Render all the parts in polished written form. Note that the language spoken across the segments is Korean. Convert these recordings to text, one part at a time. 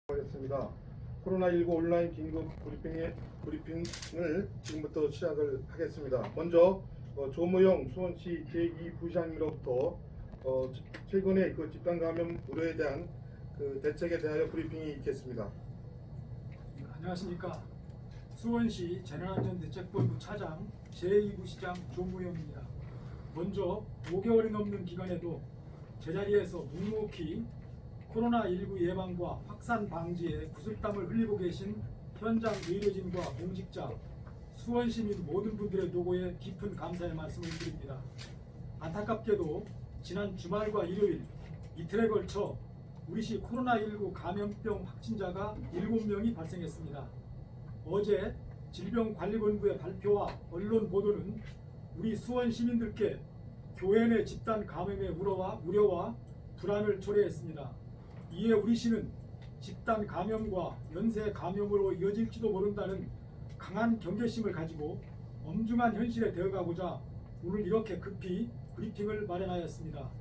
하겠습니다. 코로나19 온라인 긴급 브리핑을 지금부터 시작을 하겠습니다. 먼저 조무영 수원시 제2부시장님으로부터 최근에 그 집단 감염 우려에 대한 그 대책에 대하여 브리핑이 있겠습니다. 안녕하십니까. 수원시 재난안전대책본부 차장 제2부시장 조무영입니다. 먼저 5개월이 넘는 기간에도 제자리에서 묵묵히 코로나19 예방과 확산 방지에 구슬땀을 흘리고 계신 현장 의료진과 공직자, 수원시민 모든 분들의 노고에 깊은 감사의 말씀을 드립니다. 안타깝게도 지난 주말과 일요일 이틀에 걸쳐 우리시 코로나19 감염병 확진자가 7명이 발생했습니다. 어제 질병관리본부의 발표와 언론 보도는 우리 수원 시민들께 교회 내 집단 감염의 우려와 불안을 초래했습니다. 이에 우리 시는 집단 감염과 연쇄 감염으로 이어질지도 모른다는 강한 경계심을 가지고 엄중한 현실에 대응하고자 오늘 이렇게 급히 브리핑을 마련하였습니다.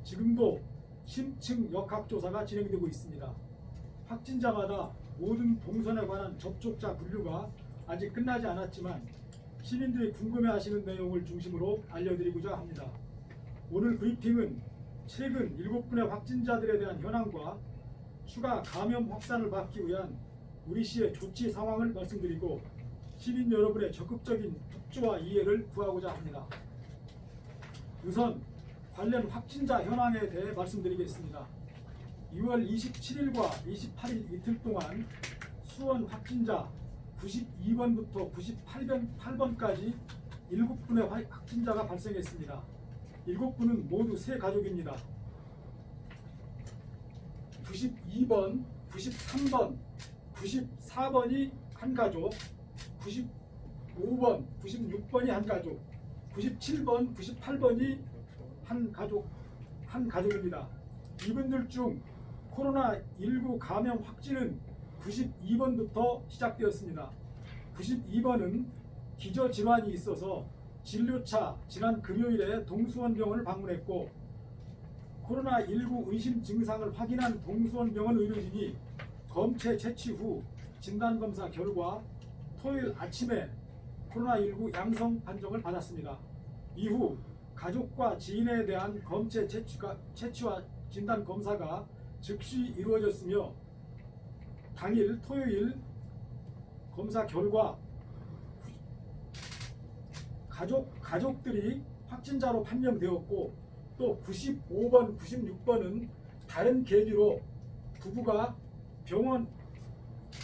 지금도 심층 역학조사가 진행되고 있습니다. 확진자마다 모든 동선에 관한 접촉자 분류가 아직 끝나지 않았지만 시민들이 궁금해하시는 내용을 중심으로 알려드리고자 합니다. 오늘 브리핑은 최근 7분의 확진자들에 대한 현황과 추가 감염 확산을 막기 위한 우리 시의 조치 상황을 말씀드리고 시민 여러분의 적극적인 협조와 이해를 구하고자 합니다. 우선 관련 확진자 현황에 대해 말씀드리겠습니다. 2월 27일과 28일 이틀 동안 수원 확진자 92번부터 98번까지 7분의 확진자가 발생했습니다. 7분은 모두 세 가족입니다. 92번, 93번, 94번이 한 가족, 95번, 96번이 한 가족, 97번, 98번이 한 가족입니다. 이분들 중 코로나19 감염 확진은 92번부터 시작되었습니다. 92번은 기저질환이 있어서 진료차 지난 금요일에 동수원병원을 방문했고 코로나19 의심 증상을 확인한 동수원병원 의료진이 검체 채취 후 진단검사 결과 토요일 아침에 코로나19 양성 판정을 받았습니다. 이후 가족과 지인에 대한 검체 채취와 진단검사가 즉시 이루어졌으며 당일 토요일 검사 결과 가족들이 확진자로 판명되었고 또 95번, 96번은 다른 계기로 부부가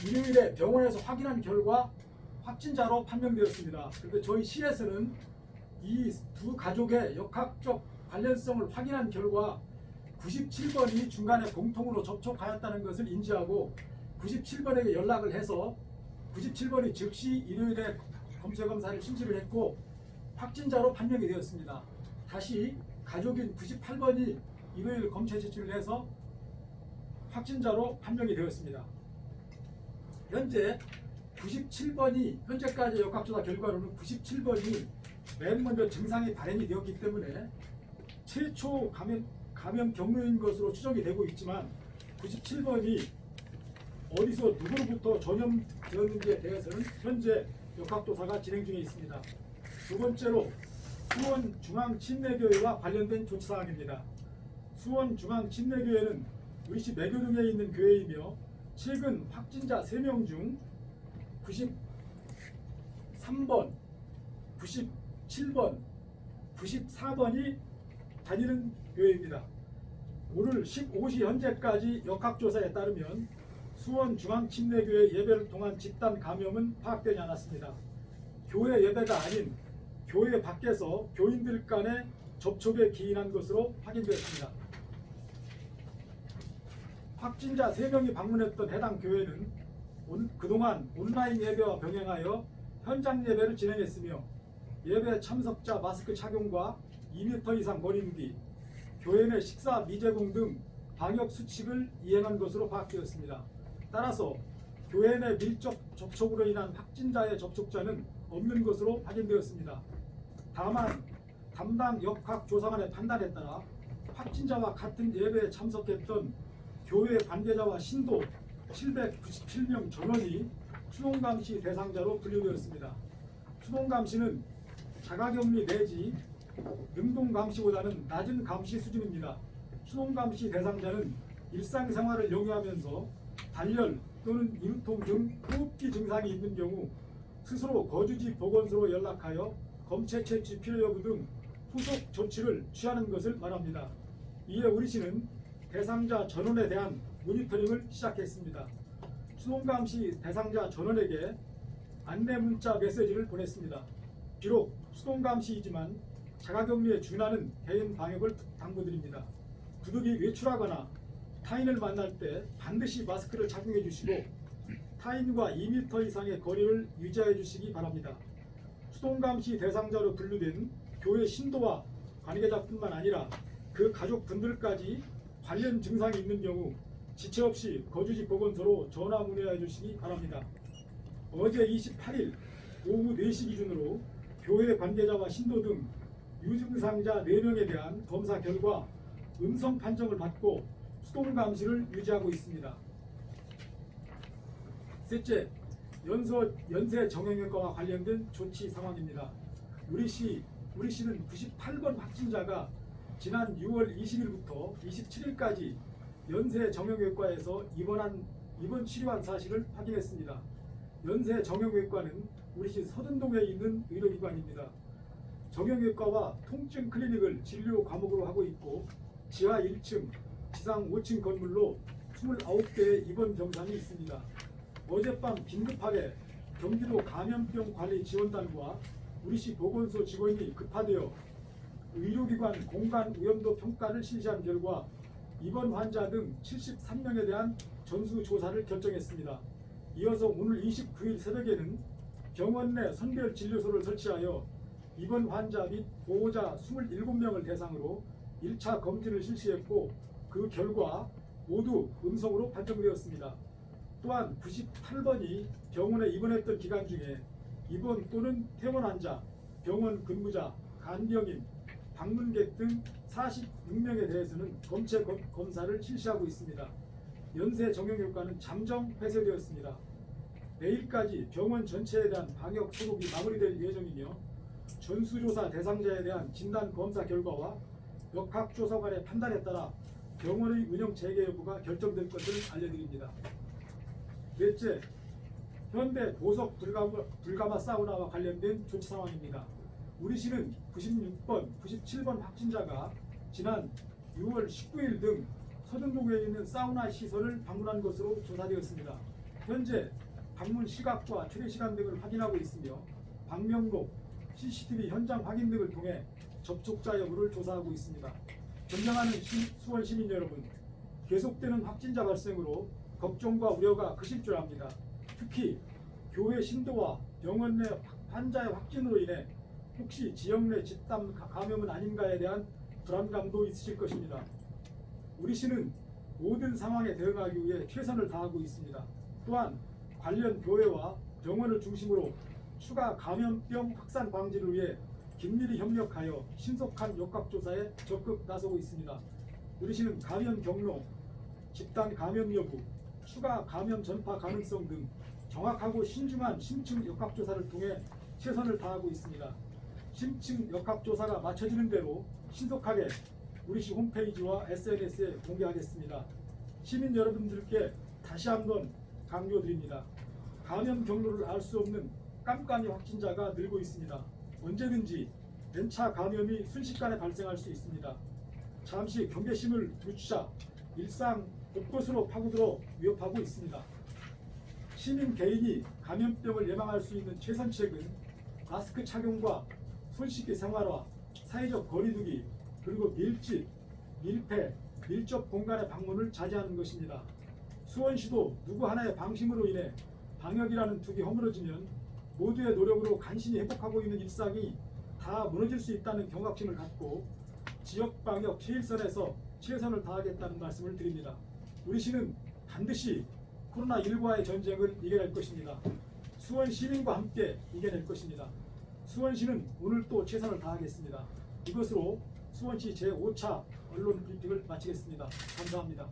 일요일에 병원에서 확인한 결과 확진자로 판명되었습니다. 그런데 저희 시에서는 이 두 가족의 역학적 관련성을 확인한 결과 97번이 중간에 공통으로 접촉하였다는 것을 인지하고 97번에게 연락을 해서 97번이 즉시 일요일에 검사를 실시를 했고 확진자로 판명이 되었습니다. 다시 가족인 98번이 일요일 검체 제출을 해서 확진자로 판명이 되었습니다. 현재 97번이 현재까지 역학조사 결과로는 97번이 맨 먼저 증상이 발현이 되었기 때문에 최초 감염 경로인 것으로 추정이 되고 있지만 97번이 어디서 누구로부터 전염되었는지에 대해서는 현재 역학조사가 진행 중에 있습니다. 두 번째로 수원중앙침례교회와 관련된 조치사항입니다. 수원중앙침례교회는 우리시 매교동에 있는 교회이며 최근 확진자 3명 중 93번, 97번, 94번이 다니는 교회입니다. 오늘 15시 현재까지 역학조사에 따르면 수원중앙침례교회 예배를 통한 집단 감염은 파악되지 않았습니다. 교회 예배가 아닌 교회 밖에서 교인들 간의 접촉에 기인한 것으로 확인되었습니다. 확진자 3명이 방문했던 해당 교회는 그동안 온라인 예배와 병행하여 현장 예배를 진행했으며 예배 참석자 마스크 착용과 2m 이상 거리두기, 교회 내 식사 미제공 등 방역 수칙을 이행한 것으로 파악되었습니다. 따라서 교회 내 밀접 접촉으로 인한 확진자의 접촉자는 없는 것으로 확인되었습니다. 다만 담당 역학조사관의 판단에 따라 확진자와 같은 예배에 참석했던 교회 관계자와 신도 797명 전원이 추동감시 대상자로 분류되었습니다. 추동감시는 자가격리 내지 능동감시보다는 낮은 감시 수준입니다. 추동감시 대상자는 일상생활을 영위하면서 단열 또는 인후통 등 호흡기 증상이 있는 경우 스스로 거주지 보건소로 연락하여 검체 채취 필요 여부 등 후속 조치를 취하는 것을 말합니다. 이에 우리시는 대상자 전원에 대한 모니터링을 시작했습니다. 추동감시 대상자 전원에게 안내 문자 메시지를 보냈습니다. 비록 추동감시이지만 자가격리에 준하는 개인 방역을 당부드립니다. 구독이 외출하거나 타인을 만날 때 반드시 마스크를 착용해 주시고 타인과 2m 이상의 거리를 유지해 주시기 바랍니다. 추동감시 대상자로 분류된 교회 신도와 관계자뿐만 아니라 그 가족분들까지 관련 증상이 있는 경우 지체 없이 거주지 보건소로 전화 문의해 주시기 바랍니다. 어제 28일 오후 4시 기준으로 교회 관계자와 신도 등 유증상자 4명에 대한 검사 결과 음성 판정을 받고 추동감시를 유지하고 있습니다. 셋째, 연세 정형외과와 관련된 조치 상황입니다. 우리시는 98번 확진자가 지난 6월 20일부터 27일까지 연세 정형외과에서 입원 치료한 사실을 확인했습니다. 연세 정형외과는 우리시 서든동에 있는 의료기관입니다. 정형외과와 통증 클리닉을 진료 과목으로 하고 있고 지하 1층, 지상 5층 건물로 29개의 입원 병상이 있습니다. 어젯밤 긴급하게 경기도 감염병 관리 지원단과 우리시 보건소 직원이 급파되어 의료기관 공간 오염도 평가를 실시한 결과 입원 환자 등 73명에 대한 전수조사를 결정했습니다. 이어서 오늘 29일 새벽에는 병원 내 선별 진료소를 설치하여 입원 환자 및 보호자 27명을 대상으로 1차 검진을 실시했고 그 결과 모두 음성으로 판정되었습니다. 또한 98번이 병원에 입원했던 기간 중에 입원 또는 퇴원 환자, 병원 근무자, 간병인, 방문객 등 46명에 대해서는 검체 검사를 실시하고 있습니다. 연세 정형외과는 잠정 폐쇄되었습니다. 내일까지 병원 전체에 대한 방역 소독이 마무리될 예정이며 전수조사 대상자에 대한 진단 검사 결과와 역학조사관의 판단에 따라 병원의 운영 재개 여부가 결정될 것을 알려드립니다. 넷째, 현대 보석 불가마 사우나와 관련된 조치 상황입니다. 우리시는 96번, 97번 확진자가 지난 6월 19일 등 서등동에 있는 사우나 시설을 방문한 것으로 조사되었습니다. 현재 방문 시각과 최대 시간 등을 확인하고 있으며 방명록, CCTV 현장 확인 등을 통해 접촉자 여부를 조사하고 있습니다. 존경하는 수원 시민 여러분, 계속되는 확진자 발생으로 걱정과 우려가 크실 줄 압니다. 특히 교회 신도와 병원 내 환자의 확진으로 인해 혹시 지역 내 집단 감염은 아닌가에 대한 불안감도 있으실 것입니다. 우리시는 모든 상황에 대응하기 위해 최선을 다하고 있습니다. 또한 관련 교회와 병원을 중심으로 추가 감염병 확산 방지를 위해 긴밀히 협력하여 신속한 역학조사에 적극 나서고 있습니다. 우리시는 감염 경로, 집단 감염 여부, 추가 감염 전파 가능성 등 정확하고 신중한 심층 역학조사를 통해 최선을 다하고 있습니다. 심층 역학조사가 마쳐지는 대로 신속하게 우리시 홈페이지와 SNS에 공개하겠습니다. 시민 여러분들께 다시 한번 강조드립니다. 감염 경로를 알 수 없는 깜깜이 확진자가 늘고 있습니다. 언제든지 N차 감염이 순식간에 발생할 수 있습니다. 잠시 경계심을 늦추자 일상 곳곳으로 파고들어 위협하고 있습니다. 시민 개인이 감염병을 예방할 수 있는 최선책은 마스크 착용과 손씻기 생활화, 사회적 거리두기, 그리고 밀집, 밀폐, 밀접 공간의 방문을 자제하는 것입니다. 수원시도 누구 하나의 방심으로 인해 방역이라는 둑이 허물어지면 모두의 노력으로 간신히 회복하고 있는 일상이 다 무너질 수 있다는 경각심을 갖고 지역 방역 최일선에서 최선을 다하겠다는 말씀을 드립니다. 우리시는 반드시 코로나19와의 전쟁을 이겨낼 것입니다. 수원 시민과 함께 이겨낼 것입니다. 수원시는 오늘 또 최선을 다하겠습니다. 이것으로 수원시 제5차 언론 브리핑을 마치겠습니다. 감사합니다.